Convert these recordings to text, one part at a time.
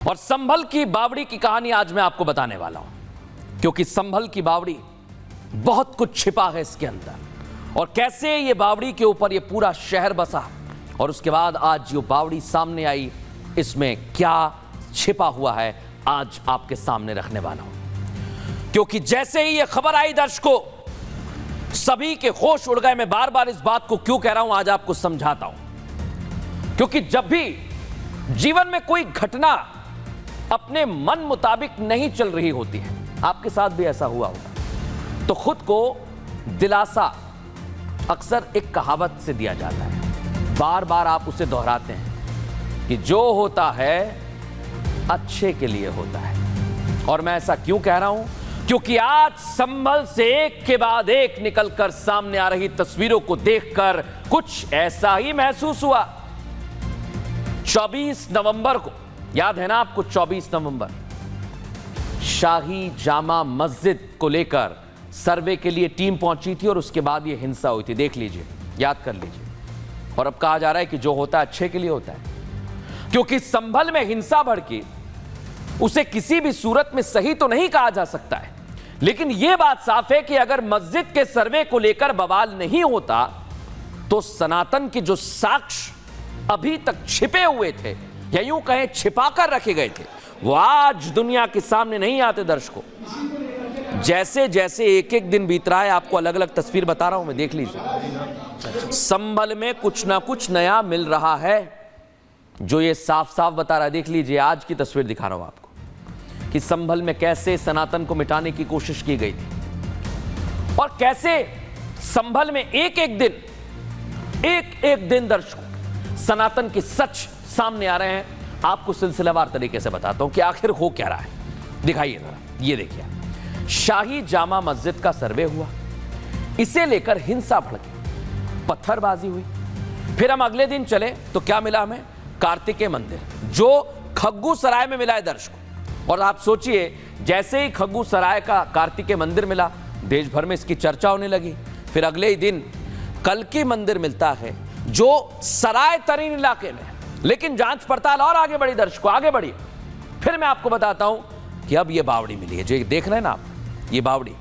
और संभल की बावड़ी की कहानी आज मैं आपको बताने वाला हूं, क्योंकि संभल की बावड़ी बहुत कुछ छिपा है इसके अंदर और कैसे ये बावड़ी के ऊपर ये पूरा शहर बसा और उसके बाद आज जो बावड़ी सामने आई, इसमें क्या छिपा हुआ है आज आपके सामने रखने वाला हूं। क्योंकि जैसे ही ये खबर आई दर्शकों, सभी के होश उड़ गए। मैं बार बार इस बात को क्यों कह रहा हूं, आज आपको समझाता हूं। क्योंकि जब भी जीवन में कोई घटना अपने मन मुताबिक नहीं चल रही होती है, आपके साथ भी ऐसा हुआ होगा, तो खुद को दिलासा अक्सर एक कहावत से दिया जाता है। बार बार आप उसे दोहराते हैं कि जो होता है अच्छे के लिए होता है। और मैं ऐसा क्यों कह रहा हूं, क्योंकि आज संभल से एक के बाद एक निकलकर सामने आ रही तस्वीरों को देखकर कुछ ऐसा ही महसूस हुआ। 24 नवंबर को, याद है ना आपको, 24 नवंबर शाही जामा मस्जिद को लेकर सर्वे के लिए टीम पहुंची थी और उसके बाद यह हिंसा हुई थी। देख लीजिए, याद कर लीजिए। और अब कहा जा रहा है कि जो होता है अच्छे के लिए होता है, क्योंकि संभल में हिंसा भड़की, उसे किसी भी सूरत में सही तो नहीं कहा जा सकता है, लेकिन यह बात साफ है कि अगर मस्जिद के सर्वे को लेकर बवाल नहीं होता तो सनातन के जो साक्ष्य अभी तक छिपे हुए थे या यूं कहें छिपाकर रखे गए थे, वो आज दुनिया के सामने नहीं आते। दर्शकों, जैसे जैसे एक एक दिन बीत रहा है, आपको अलग अलग तस्वीर बता रहा हूं मैं, देख लीजिए। संभल में कुछ ना कुछ नया मिल रहा है जो ये साफ साफ बता रहा है। देख लीजिए, आज की तस्वीर दिखा रहा हूं आपको कि संभल में कैसे सनातन को मिटाने की कोशिश की गई थी और कैसे संभल में एक एक दिन दर्शकों सनातन के सच सामने आ रहे हैं। आपको सिलसिलेवार तरीके से बताता हूं कि आखिर हो क्या रहा है। दिखाइए जरा, ये देखिए, शाही जामा मस्जिद का सर्वे हुआ, इसे लेकर हिंसा भड़की, पत्थरबाजी हुई। फिर हम अगले दिन चले तो क्या मिला हमें? कार्तिकेय मंदिर, जो खग्गू सराय में मिला है दर्शकों। और आप सोचिए, जैसे ही खग्गू सराय का कार्तिकेय मंदिर मिला, देश भर में इसकी चर्चा होने लगी। फिर अगले ही दिन कल्की मंदिर मिलता है जो सराय तरीन इलाके में, लेकिन जांच पड़ताल और आगे बढ़ी दर्शकों, आगे बढ़ी। फिर मैं आपको बताता हूं कि अब ये बावड़ी मिली है, जो देख रहे हैं ना आप, ये बावड़ी,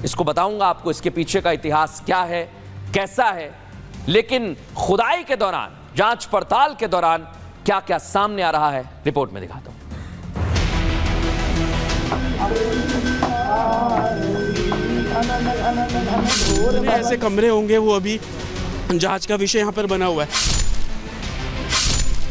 इसको बताऊंगा आपको इसके पीछे का इतिहास क्या है, कैसा है, लेकिन खुदाई के दौरान, जांच पड़ताल के दौरान क्या क्या सामने आ रहा है, रिपोर्ट में दिखाता हूं। ऐसे कमरे होंगे, वो अभी जांच का विषय यहाँ पर बना हुआ है।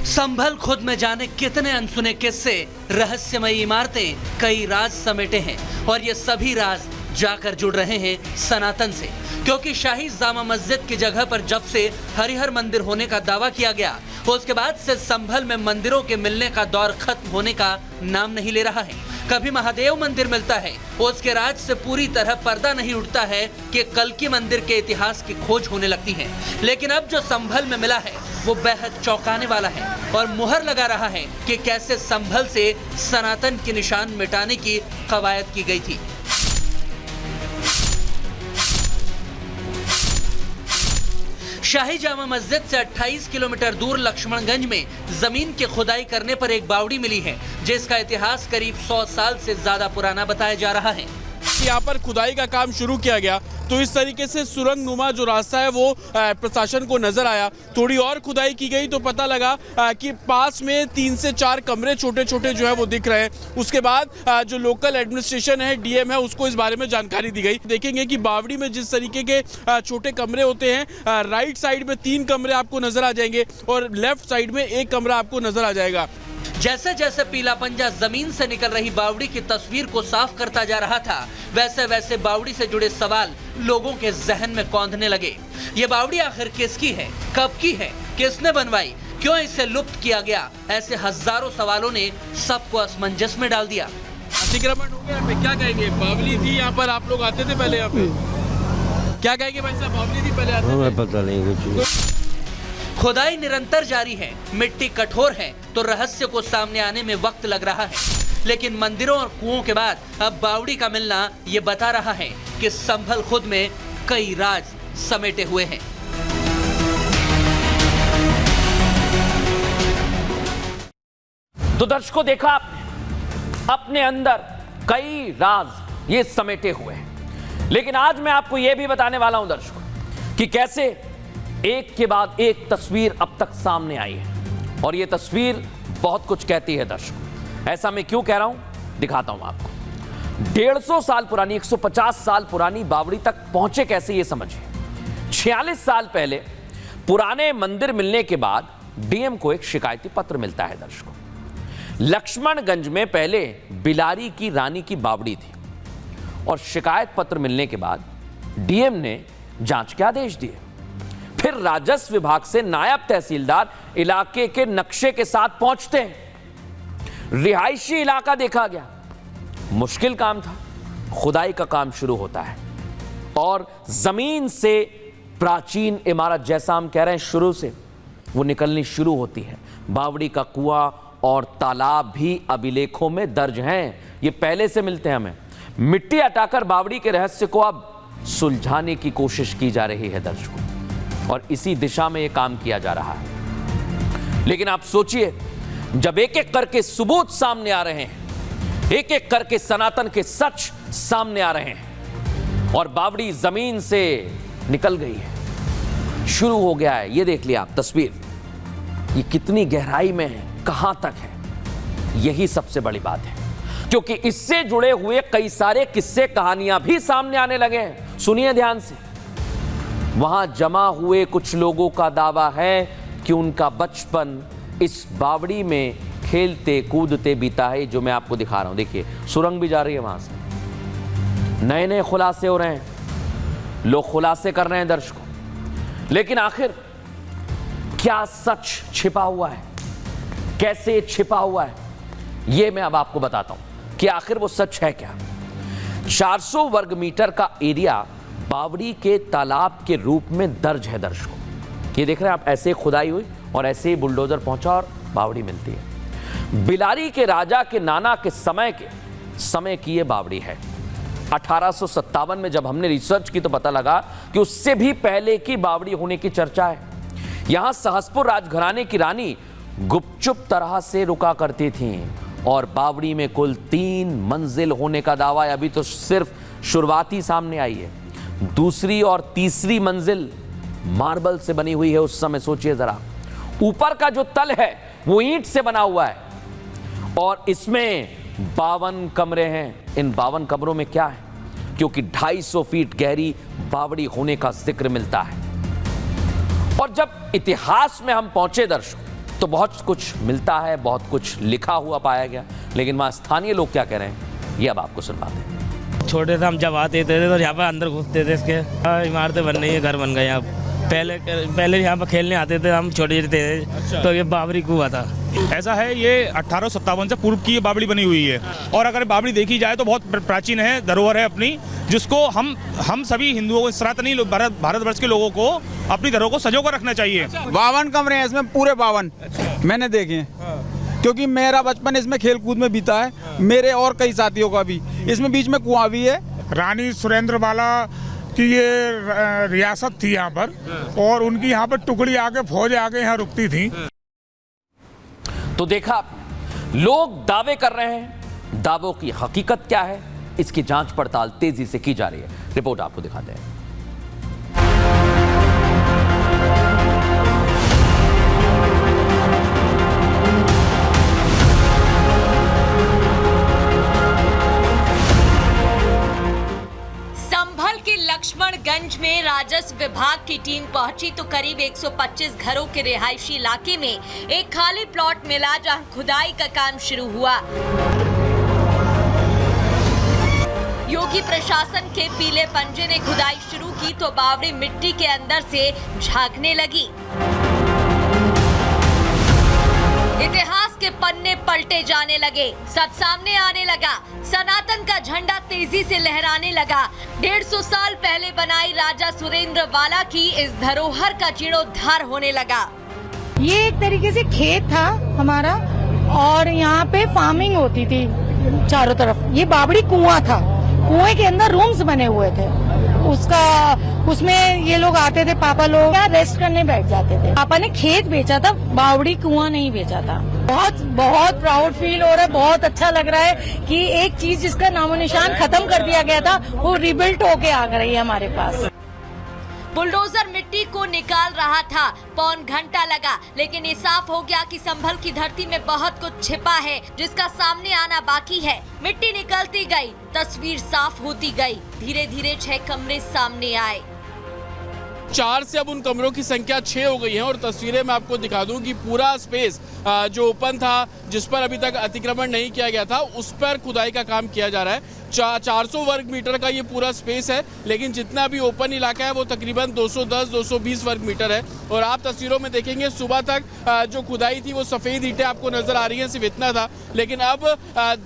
संभल खुद में जाने कितने अनसुने किस्से, रहस्यमयी इमारतें, कई राज समेटे हैं और ये सभी राज जाकर जुड़ रहे हैं सनातन से। क्योंकि शाही जामा मस्जिद की जगह पर जब से हरिहर मंदिर होने का दावा किया गया, उसके बाद से संभल में मंदिरों के मिलने का दौर खत्म होने का नाम नहीं ले रहा है। कभी महादेव मंदिर मिलता है, उसके राज से पूरी तरह पर्दा नहीं उठता है कि कल्की मंदिर के इतिहास की खोज होने लगती है। लेकिन अब जो संभल में मिला है वो बेहद चौंकाने वाला है और मुहर लगा रहा है कि कैसे संभल से सनातन के निशान मिटाने की कवायद की गई थी। शाही जामा मस्जिद से 28 किलोमीटर दूर लक्ष्मणगंज में जमीन की खुदाई करने पर एक बावड़ी मिली है, जिसका इतिहास करीब 100 साल से ज्यादा पुराना बताया जा रहा है। यहाँ पर खुदाई का काम शुरू किया गया तो इस तरीके से सुरंग नुमा जो रास्ता है वो प्रशासन को नजर आया। थोड़ी और खुदाई की गई तो पता लगा कि पास में 3 से 4 कमरे छोटे छोटे जो है वो दिख रहे हैं। उसके बाद जो लोकल एडमिनिस्ट्रेशन है, डीएम है, उसको इस बारे में जानकारी दी गई। देखेंगे कि बावड़ी में जिस तरीके के छोटे कमरे होते हैं, राइट साइड में 3 कमरे आपको नजर आ जाएंगे और लेफ्ट साइड में 1 कमरा आपको नजर आ जाएगा। जैसे जैसे पीला पंजा जमीन से निकल रही बावड़ी की तस्वीर को साफ करता जा रहा था, वैसे वैसे बावड़ी से जुड़े सवाल लोगों के जहन में कौंधने लगे। ये बावड़ी आखिर किसकी है, कब की है, किसने बनवाई, क्यों इसे लुप्त किया गया, ऐसे हजारों सवालों ने सबको असमंजस में डाल दिया। अतिक्रमण हो गया, क्या कहेंगे? बावली थी यहाँ पर, आप लोग आते थे पहले यहाँ पे, क्या कहेंगे भाई साहब? बावली थी पहले, आते थे? पता नहीं कुछ। खुदाई निरंतर जारी है, मिट्टी कठोर है तो रहस्य को सामने आने में वक्त लग रहा है। लेकिन मंदिरों और कुओं के बाद अब बावड़ी का मिलना ये बता रहा है कि संभल खुद में कई राज समेटे हुए हैं। तो दर्शकों, देखा आपने अपने अंदर कई राज ये समेटे हुए हैं। लेकिन आज मैं आपको यह भी बताने वाला हूं दर्शकों कि कैसे एक के बाद एक तस्वीर अब तक सामने आई है और यह तस्वीर बहुत कुछ कहती है दर्शकों। ऐसा मैं क्यों कह रहा हूं, दिखाता हूं आपको। 150 साल पुरानी, 150 साल पुरानी बावड़ी तक पहुंचे कैसे, ये समझिए। 46 साल पहले पुराने मंदिर मिलने के बाद डीएम को एक शिकायती पत्र मिलता है दर्शकों। लक्ष्मणगंज में पहले बिलारी की रानी की बावड़ी थी और शिकायत पत्र मिलने के बाद डीएम ने जांच के आदेश दिए। फिर राजस्व विभाग से नायब तहसीलदार इलाके के नक्शे के साथ पहुंचते हैं। रिहायशी इलाका देखा गया, मुश्किल काम था। खुदाई का काम शुरू होता है और जमीन से प्राचीन इमारत, जैसा हम कह रहे हैं शुरू से, वो निकलनी शुरू होती है। बावड़ी का कुआं और तालाब भी अभिलेखों में दर्ज हैं, ये पहले से मिलते हैं हमें। मिट्टी हटाकर बावड़ी के रहस्य को अब सुलझाने की कोशिश की जा रही है दर्शकों, और इसी दिशा में यह काम किया जा रहा है। लेकिन आप सोचिए, जब एक एक करके सबूत सामने आ रहे हैं, एक एक करके सनातन के सच सामने आ रहे हैं और बावड़ी जमीन से निकल गई है, शुरू हो गया है। ये देख लिया आप तस्वीर, ये कितनी गहराई में है, कहां तक है, यही सबसे बड़ी बात है। क्योंकि इससे जुड़े हुए कई सारे किस्से कहानियां भी सामने आने लगे हैं। सुनिए ध्यान से। वहां जमा हुए कुछ लोगों का दावा है कि उनका बचपन इस बावड़ी में खेलते कूदते बीता है, जो मैं आपको दिखा रहा हूं। देखिए, सुरंग भी जा रही है वहां से, नए नए खुलासे हो रहे हैं, लोग खुलासे कर रहे हैं दर्शकों। लेकिन आखिर क्या सच छिपा हुआ है, कैसे छिपा हुआ है, यह मैं अब आपको बताता हूं कि आखिर वो सच है क्या। 400 वर्ग मीटर का एरिया बावड़ी के तालाब के रूप में दर्ज है दर्शकों। ये देख रहे हैं आप, ऐसे खुदाई हुई और ऐसे ही बुलडोजर पहुंचा और बावड़ी मिलती है। बिलारी के राजा के नाना के समय की ये बावड़ी है। 1857 में जब हमने रिसर्च की तो पता लगा कि उससे भी पहले की बावड़ी होने की चर्चा है। यहां सहसपुर राजघराने की रानी गुपचुप तरह से रुका करती थी और बावड़ी में कुल 3 मंजिल होने का दावा है। अभी तो सिर्फ शुरुआती सामने आई है। दूसरी और तीसरी मंजिल मार्बल से बनी हुई है उस समय, सोचिए जरा। ऊपर का जो तल है वो ईंट से बना हुआ है और इसमें 52 कमरे हैं। इन 52 कमरों में क्या है, क्योंकि 250 फीट गहरी बावड़ी होने का जिक्र मिलता है। और जब इतिहास में हम पहुंचे दर्शकों, तो बहुत कुछ मिलता है, बहुत कुछ लिखा हुआ पाया गया। लेकिन वहां स्थानीय लोग क्या कह रहे हैं, ये अब आपको सुनवाते हैं। छोटे से हम जब आते थे तो यहाँ पर अंदर घुसते थे, इसके इमारतें बन रही है, घर बन गए यहाँ। पहले यहाँ पर खेलने आते थे हम, छोटे थे। अच्छा। तो ये बावड़ी कुआं था। ऐसा है, ये 1857 से पूर्व की ये बावड़ी बनी हुई है और अगर बावड़ी देखी जाए तो बहुत प्राचीन है, धरोहर है अपनी, जिसको हम सभी हिंदुओं, सनातनी भारतवर्ष के लोगों को अपनी धरोहर को संजो कर रखना चाहिए। 52 कमरे हैं इसमें, पूरे 52 मैंने देखे हैं, क्योंकि मेरा बचपन इसमें खेल कूद में बीता है, मेरे और कई साथियों का भी। इसमें बीच में कुआं भी है। रानी सुरेंद्र बाला की ये रियासत थी यहाँ पर और उनकी यहाँ पर टुकड़ी आके, फौज आके यहाँ रुकती थी। तो देखा आपने, लोग दावे कर रहे हैं, दावों की हकीकत क्या है, इसकी जांच पड़ताल तेजी से की जा रही है। रिपोर्ट आपको दिखाते हैं। लक्ष्मणगंज में राजस्व विभाग की टीम पहुंची तो करीब 125 घरों के रिहायशी इलाके में एक खाली प्लॉट मिला, जहां खुदाई का काम शुरू हुआ। योगी प्रशासन के पीले पंजे ने खुदाई शुरू की तो बावड़ी मिट्टी के अंदर से झांकने लगी। इतिहास के पन्ने पलटे जाने लगे, सब सामने आने लगा। सनातन का झंडा तेजी से लहराने लगा। 150 साल पहले बनाई राजा सुरेंद्र वाला की इस धरोहर का जीर्णोद्धार होने लगा। ये एक तरीके से खेत था हमारा और यहाँ पे फार्मिंग होती थी चारों तरफ। ये बावड़ी कुआं था, कुएं के अंदर रूम्स बने हुए थे उसमें ये लोग आते थे, पापा लोग यहाँ रेस्ट करने बैठ जाते थे। पापा ने खेत बेचा था, बावड़ी कुआं नहीं बेचा था। बहुत बहुत प्राउड फील हो रहा है, बहुत अच्छा लग रहा है कि एक चीज जिसका नामो निशान खत्म कर दिया गया था वो रिबिल्ट होके आ गई है हमारे पास। बुलडोजर मिट्टी को निकाल रहा था, पौन घंटा लगा, लेकिन ये साफ हो गया कि संभल की धरती में बहुत कुछ छिपा है जिसका सामने आना बाकी है। मिट्टी निकलती गई, तस्वीर साफ होती गई, धीरे धीरे 6 कमरे सामने आए। 4 से अब उन कमरों की संख्या 6 हो गई है और तस्वीरें मैं आपको दिखा दूं कि पूरा स्पेस जो ओपन था, जिस पर अभी तक अतिक्रमण नहीं किया गया था, उस पर खुदाई का काम किया जा रहा है। 400 वर्ग मीटर का ये पूरा स्पेस है, लेकिन जितना भी ओपन इलाका है वो तकरीबन 210-220 वर्ग मीटर है। और आप तस्वीरों में देखेंगे सुबह तक जो खुदाई थी वो सफेद ईंटें आपको नजर आ रही हैं, सिर्फ इतना था। लेकिन अब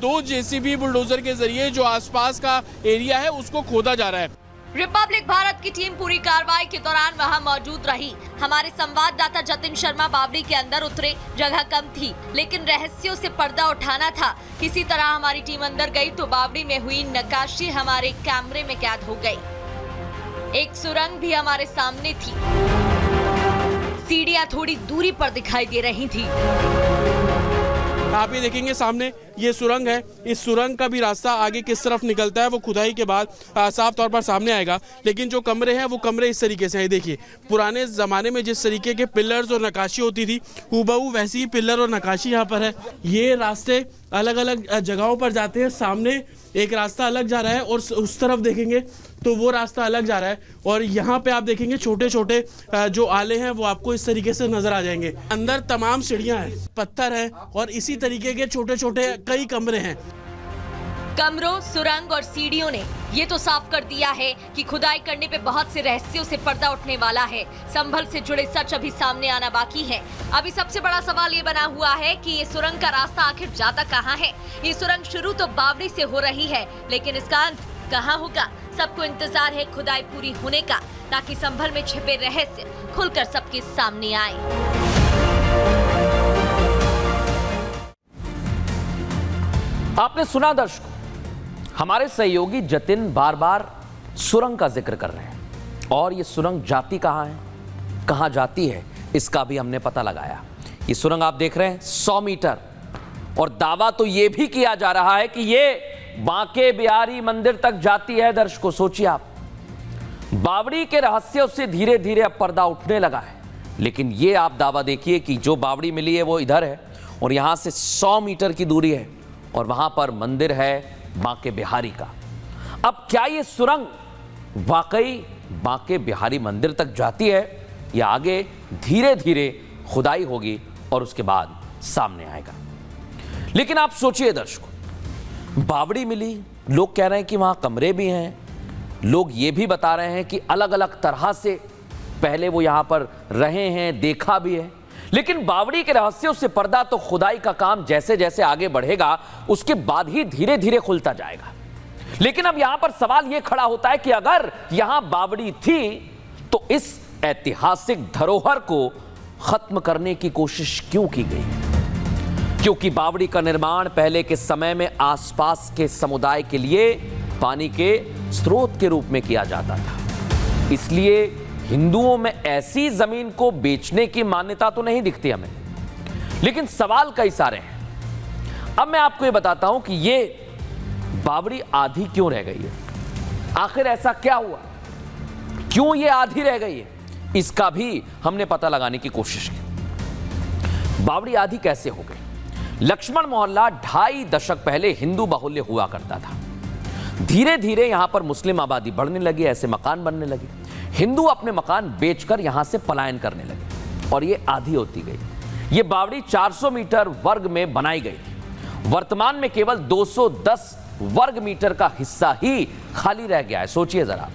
2 जेसीबी बुलडोजर के जरिए जो आसपास का एरिया है उसको खोदा जा रहा है। रिपब्लिक भारत की टीम पूरी कार्रवाई के दौरान वहां मौजूद रही। हमारे संवाददाता जतिन शर्मा बावड़ी के अंदर उतरे, जगह कम थी लेकिन रहस्यों से पर्दा उठाना था। किसी तरह हमारी टीम अंदर गई तो बावड़ी में हुई नक्काशी हमारे कैमरे में कैद हो गई। एक सुरंग भी हमारे सामने थी, सीढ़ियां थोड़ी दूरी पर दिखाई दे रही थी। आप ये देखेंगे सामने ये सुरंग है, इस सुरंग का भी रास्ता आगे किस तरफ निकलता है वो खुदाई के बाद साफ तौर पर सामने आएगा। लेकिन जो कमरे हैं वो कमरे इस तरीके से हैं। देखिए, पुराने ज़माने में जिस तरीके के पिलर्स और नक्काशी होती थी, हूबहू वैसी ही पिलर और नक्काशी यहाँ पर है। ये रास्ते अलग अलग जगहों पर जाते हैं। सामने एक रास्ता अलग जा रहा है और उस तरफ देखेंगे तो वो रास्ता अलग जा रहा है। और यहाँ पे आप देखेंगे छोटे छोटे जो आले हैं वो आपको इस तरीके से नजर आ जाएंगे। अंदर तमाम सीढ़ियां हैं, पत्थर है और इसी तरीके के छोटे छोटे कई कमरे हैं। कमरों, सुरंग और सीढ़ियों ने ये तो साफ कर दिया है कि खुदाई करने पे बहुत से रहस्यों से पर्दा उठने वाला है। संभल से जुड़े सच अभी सामने आना बाकी है। अभी सबसे बड़ा सवाल ये बना हुआ है कि ये सुरंग का रास्ता आखिर जाता कहाँ है। ये सुरंग शुरू तो बावड़ी से हो रही है, लेकिन इसका अंत कहाँ होगा? सबको इंतजार है खुदाई पूरी होने का, ताकि संभल में छिपे रहस्य खुलकर सबके सामने आए। आपने सुना दर्शकों, हमारे सहयोगी जतिन बार बार सुरंग का जिक्र कर रहे हैं और ये सुरंग जाती कहाँ है, कहाँ जाती है, इसका भी हमने पता लगाया। ये सुरंग आप देख रहे हैं 100 मीटर, और दावा तो ये भी किया जा रहा है कि ये बांके बिहारी मंदिर तक जाती है। दर्शकों सोचिए आप, बावड़ी के रहस्यों से धीरे धीरे अब पर्दा उठने लगा है। लेकिन ये आप दावा देखिए कि जो बावड़ी मिली है वो इधर है और यहां से 100 मीटर की दूरी है और वहां पर मंदिर है बांके बिहारी का। अब क्या ये सुरंग वाकई बांके बिहारी मंदिर तक जाती है या आगे धीरे धीरे खुदाई होगी और उसके बाद सामने आएगा? लेकिन आप सोचिए दर्शकों, बावड़ी मिली, लोग कह रहे हैं कि वहां कमरे भी हैं, लोग ये भी बता रहे हैं कि अलग अलग तरह से पहले वो यहां पर रहे हैं, देखा भी है। लेकिन बावड़ी के रहस्यों से पर्दा तो खुदाई का काम जैसे जैसे आगे बढ़ेगा उसके बाद ही धीरे धीरे खुलता जाएगा। लेकिन अब यहां पर सवाल यह खड़ा होता है कि अगर यहां बावड़ी थी तो इस ऐतिहासिक धरोहर को खत्म करने की कोशिश क्यों की गई? क्योंकि बावड़ी का निर्माण पहले के समय में आसपास के समुदाय के लिए पानी के स्रोत के रूप में किया जाता था। इसलिए हिंदुओं में ऐसी जमीन को बेचने की मान्यता तो नहीं दिखती हमें। लेकिन सवाल कई सारे हैं। अब मैं आपको यह बताता हूं कि ये बावड़ी आधी क्यों रह गई है, आखिर ऐसा क्या हुआ, क्यों ये आधी रह गई है, इसका भी हमने पता लगाने की कोशिश की। बावड़ी आधी कैसे हो गई? लक्ष्मण मोहल्ला 2.5 दशक पहले हिंदू बाहुल्य हुआ करता था। धीरे धीरे यहां पर मुस्लिम आबादी बढ़ने लगी, ऐसे मकान बनने लगे। हिंदू अपने मकान बेचकर यहां से पलायन करने लगे और ये आधी होती गई। ये बावड़ी 400 मीटर वर्ग में बनाई गई थी। वर्तमान में केवल 210 वर्ग मीटर का हिस्सा ही खाली रह गया है। सोचिए जरा,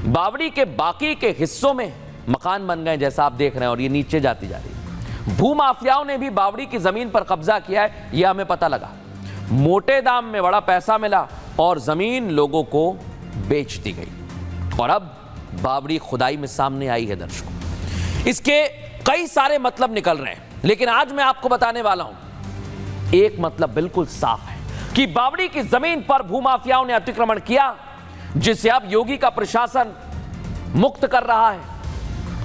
बावड़ी के बाकी के हिस्सों में मकान बन गए जैसा आप देख रहे हैं और ये नीचे जाती जा रही है। भूमाफियाओं ने भी बावड़ी की जमीन पर कब्जा किया है, यह हमें पता लगा। मोटे दाम में बड़ा पैसा मिला और जमीन लोगों को बेच दी गई और अब बावड़ी खुदाई में सामने आई है। दर्शकों, इसके कई सारे मतलब निकल रहे हैं, लेकिन आज मैं आपको बताने वाला हूं एक मतलब बिल्कुल साफ है कि बावड़ी की जमीन पर भूमाफियाओं ने अतिक्रमण किया, जिसे अब योगी का प्रशासन मुक्त कर रहा है,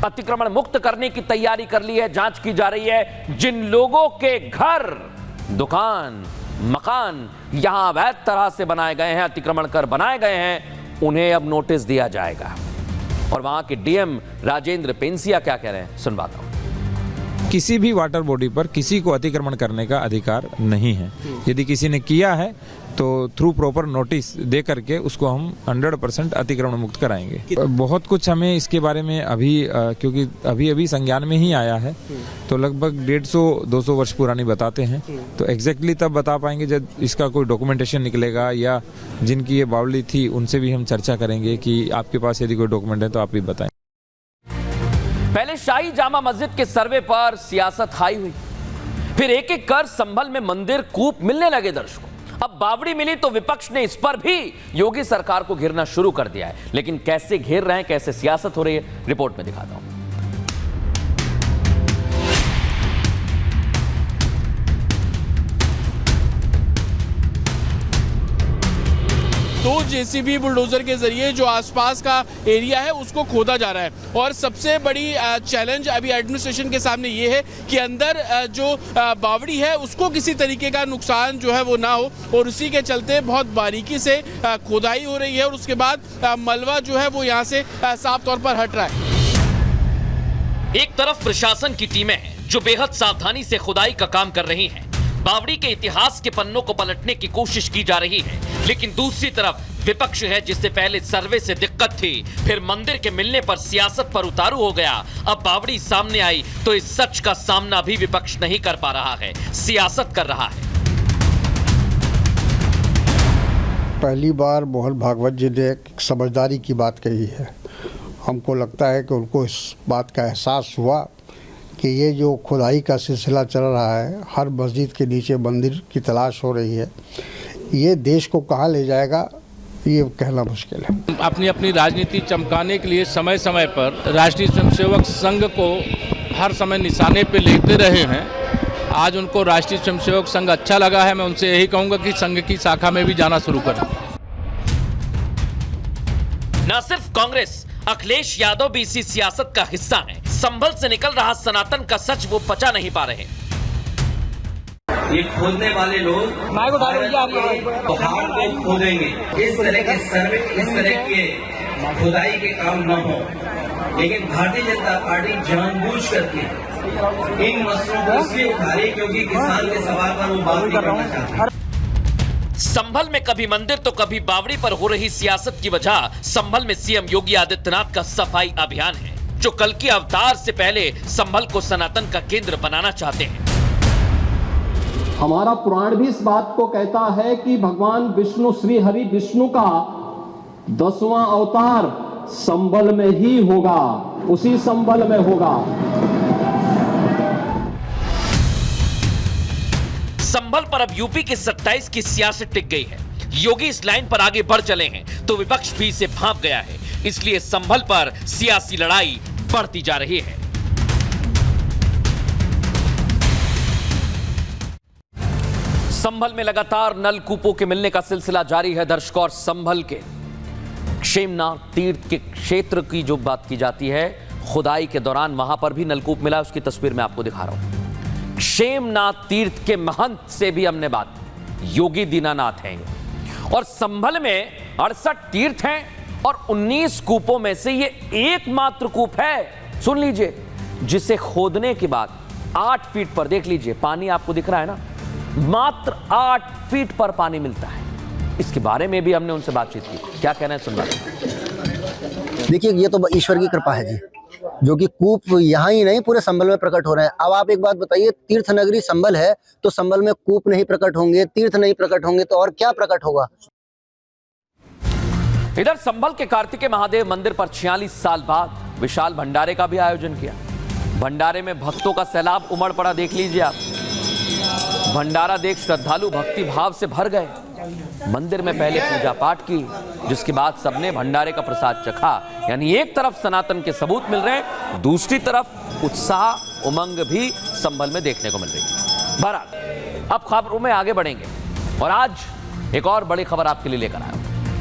अतिक्रमण मुक्त करने की तैयारी कर ली है। जांच की जा रही है। जिन लोगों के घर, दुकान, मकान यहां अवैध तरह से बनाए गए हैं, अतिक्रमण कर बनाए गए हैं, उन्हें अब नोटिस दिया जाएगा। और वहां के डीएम राजेंद्र पेंसिया क्या कह रहे हैं, सुनवाता हूं। किसी भी वाटर बॉडी पर किसी को अतिक्रमण करने का अधिकार नहीं है। यदि किसी ने किया है तो थ्रू प्रॉपर नोटिस दे करके उसको हम 100% अतिक्रमण मुक्त कराएंगे। बहुत कुछ हमें इसके बारे में अभी क्योंकि अभी संज्ञान में ही आया है, तो लगभग 150-200 वर्ष पुरानी बताते हैं। तो एग्जैक्टली तब बता पाएंगे जब इसका कोई डॉक्यूमेंटेशन निकलेगा, या जिनकी ये बावली थी उनसे भी हम चर्चा करेंगे कि आपके पास यदि कोई डॉक्यूमेंट है तो आप भी बताएं। पहले शाही जामा मस्जिद के सर्वे पर सियासत हाई हुई, फिर एक एक कर संभल में मंदिर कूप मिलने लगे दर्शकों। अब बावड़ी मिली तो विपक्ष ने इस पर भी योगी सरकार को घेरना शुरू कर दिया है। लेकिन कैसे घेर रहे हैं, कैसे सियासत हो रही है, रिपोर्ट में दिखाता हूं। तो जेसीबी बुलडोजर के जरिए जो आसपास का एरिया है उसको खोदा जा रहा है। और सबसे बड़ी चैलेंज अभी एडमिनिस्ट्रेशन के सामने ये है कि अंदर जो बावड़ी है उसको किसी तरीके का नुकसान जो है वो ना हो, और उसी के चलते बहुत बारीकी से खोदाई हो रही है। और उसके बाद मलबा जो है वो यहाँ से साफ तौर पर हट रहा है। एक तरफ प्रशासन की टीमें हैं जो बेहद सावधानी से खुदाई का काम कर रही हैं। बावड़ी के इतिहास के पन्नों को पलटने की कोशिश की जा रही है। लेकिन दूसरी तरफ विपक्ष है जिससे पहले सर्वे से दिक्कत थी, फिर मंदिर के मिलने पर सियासत पर उतारू हो गया। अब बावड़ी सामने आई तो इस सच का सामना भी विपक्ष नहीं कर पा रहा है, सियासत कर रहा है। पहली बार मोहन भागवत जी ने एक समझदारी की बात कही है। हमको लगता है कि उनको इस बात का एहसास हुआ कि ये जो खुदाई का सिलसिला चल रहा है, हर मस्जिद के नीचे मंदिर की तलाश हो रही है, ये देश को कहाँ ले जाएगा ये कहना मुश्किल है। अपनी अपनी राजनीति चमकाने के लिए समय समय पर राष्ट्रीय स्वयंसेवक संघ को हर समय निशाने पे लेते रहे हैं। आज उनको राष्ट्रीय स्वयंसेवक संघ अच्छा लगा है। मैं उनसे यही कहूँगा कि संघ की शाखा में भी जाना शुरू करें। न सिर्फ कांग्रेस, अखिलेश यादव भी इसी सियासत का हिस्सा है। संभल से निकल रहा सनातन का सच वो पचा नहीं पा रहे। ये खोदने वाले लोग पहाड़ को खोदेंगे, इस तरह के सर्वे, इस तरह के खुदाई के काम न हो। लेकिन भारतीय जनता पार्टी जानबूझ करके इन मसलों को इसलिए उठा रही क्योंकि किसान के सवाल पर वो बात नहीं करना चाहते। संभल में कभी मंदिर तो कभी बावड़ी पर हो रही सियासत की वजह संभल में सीएम योगी आदित्यनाथ का सफाई अभियान है, जो कल के अवतार से पहले संभल को सनातन का केंद्र बनाना चाहते हैं। हमारा पुराण भी इस बात को कहता है कि भगवान विष्णु, श्री हरि विष्णु का 10वां अवतार संभल में ही होगा, उसी संभल में होगा। संभल पर अब यूपी के 27 की सियासत टिक गई है। योगी इस लाइन पर आगे बढ़ चले हैं तो विपक्ष भी इसे भांप गया है। इसलिए संभल पर सियासी लड़ाई बढ़ती जा रही है। संभल में लगातार नलकूपों के मिलने का सिलसिला जारी है दर्शकों। और संभल के क्षेमनाथ तीर्थ के क्षेत्र की जो बात की जाती है, खुदाई के दौरान वहां पर भी नलकूप मिला। उसकी तस्वीर मैं आपको दिखा रहा हूं। क्षेमनाथ तीर्थ के महंत से भी हमने बात, योगी दीनानाथ हैं। और संभल में 68 तीर्थ हैं और 19 कूपों में से ये एकमात्र कूप है, सुन लीजिए, जिसे खोदने के बाद 8 फीट पर, देख लीजिए पानी आपको दिख रहा है ना, मात्र 8 फीट पर पानी मिलता है। इसके बारे में भी हमने उनसे बातचीत की। क्या कहना है, सुनना। देखिए, ये तो ईश्वर की कृपा है जी, जो कि कूप यहाँ ही नहीं पूरे संभल में प्रकट हो रहे हैं। अब आप एक बात बताइए, तीर्थ नगरी संभल है तो संभल में कूप नहीं प्रकट होंगे, तीर्थ नहीं प्रकट होंगे तो और क्या प्रकट होगा। इधर संभल के कार्तिकेय महादेव मंदिर पर 46 साल बाद विशाल भंडारे का भी आयोजन किया। भंडारे में भक्तों का सैलाब उमड़ पड़ा, देख लीजिए आप। भंडारा देख श्रद्धालु भक्ति भाव से भर गए। मंदिर में पहले पूजा पाठ की, जिसके बाद सबने भंडारे का प्रसाद चखा। यानी एक तरफ सनातन के सबूत मिल रहे हैं, दूसरी तरफ उत्साह उमंग भी संभल में देखने को मिल रही है। बहरहाल अब खबरों में आगे बढ़ेंगे और आज एक और बड़ी खबर आपके लिए लेकर आया।